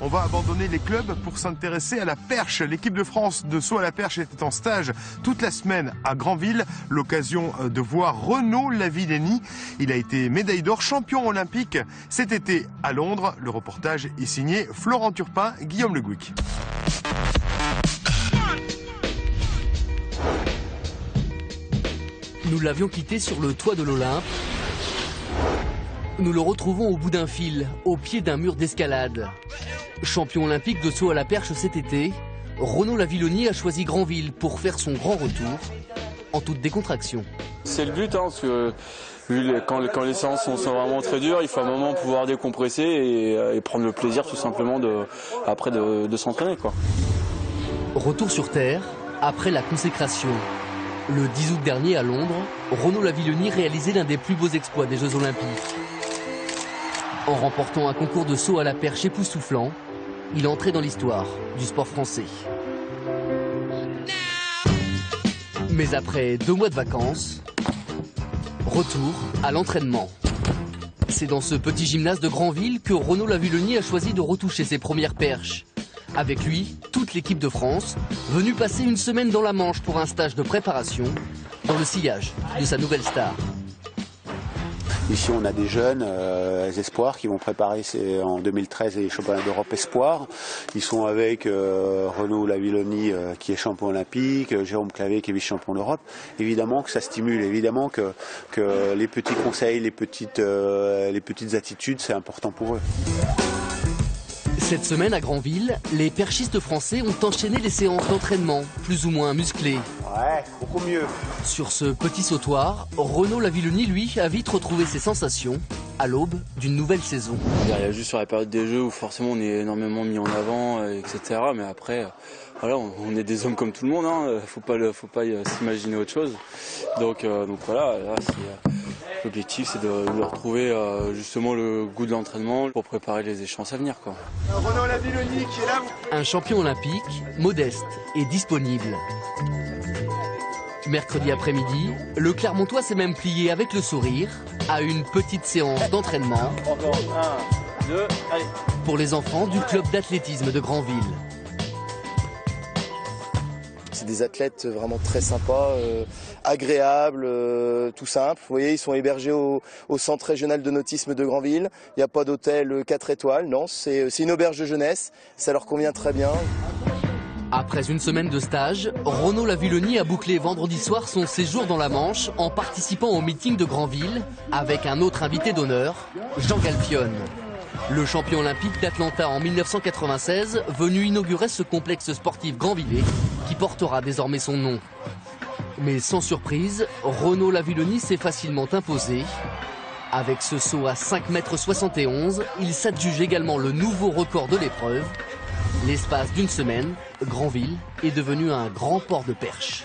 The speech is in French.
On va abandonner les clubs pour s'intéresser à la perche. L'équipe de France de saut à la perche était en stage toute la semaine à Granville. L'occasion de voir Renaud Lavillenie. Il a été médaille d'or, champion olympique cet été à Londres. Le reportage est signé Florent Turpin, Guillaume Le Gouic. Nous l'avions quitté sur le toit de l'Olympe. Nous le retrouvons au bout d'un fil, au pied d'un mur d'escalade. Champion olympique de saut à la perche cet été, Renaud Lavillenie a choisi Granville pour faire son grand retour, en toute décontraction. C'est le but, parce que quand les séances sont vraiment très dures, il faut un moment pouvoir décompresser et prendre le plaisir tout simplement de s'entraîner, quoi. Retour sur terre, après la consécration. Le 10 août dernier à Londres, Renaud Lavillenie réalisait l'un des plus beaux exploits des Jeux Olympiques. En remportant un concours de saut à la perche époustouflant, il entrait dans l'histoire du sport français. Mais après 2 mois de vacances, retour à l'entraînement. C'est dans ce petit gymnase de Granville que Renaud Lavillenie a choisi de retoucher ses premières perches. Avec lui, toute l'équipe de France, venue passer une semaine dans la Manche pour un stage de préparation dans le sillage de sa nouvelle star. Ici, on a des jeunes espoirs qui vont préparer en 2013 les championnats d'Europe espoirs. Ils sont avec Renaud Lavillenie qui est champion olympique, Jérôme Clavé qui est vice-champion d'Europe. Évidemment que ça stimule, évidemment que les petits conseils, les petites attitudes, c'est important pour eux. Cette semaine à Granville, les perchistes français ont enchaîné les séances d'entraînement, plus ou moins musclées. Ouais, beaucoup mieux. Sur ce petit sautoir, Renaud Lavillenie, lui, a vite retrouvé ses sensations à l'aube d'une nouvelle saison. Il y a juste sur la période des Jeux où forcément on est énormément mis en avant, etc. Mais après, voilà, on est des hommes comme tout le monde, hein. Faut pas s'imaginer autre chose. Donc voilà, là, l'objectif c'est de retrouver justement le goût de l'entraînement pour préparer les échéances à venir, quoi. Renaud Lavillenie qui est là. Un champion olympique, modeste et disponible. Mercredi après-midi, le Clermontois s'est même plié avec le sourire à une petite séance d'entraînement pour les enfants du club d'athlétisme de Granville. C'est des athlètes vraiment très sympas, agréables, tout simple. Vous voyez, ils sont hébergés au centre régional de nautisme de Granville. Il n'y a pas d'hôtel 4 étoiles, non, c'est une auberge de jeunesse. Ça leur convient très bien. Après une semaine de stage, Renaud Lavillenie a bouclé vendredi soir son séjour dans la Manche en participant au meeting de Granville avec un autre invité d'honneur, Jean Galfionne. Le champion olympique d'Atlanta en 1996, venu inaugurer ce complexe sportif granvillais qui portera désormais son nom. Mais sans surprise, Renaud Lavillenie s'est facilement imposé. Avec ce saut à 5,71 m, il s'adjuge également le nouveau record de l'épreuve. L'espace d'une semaine, Granville est devenu un grand port de perche.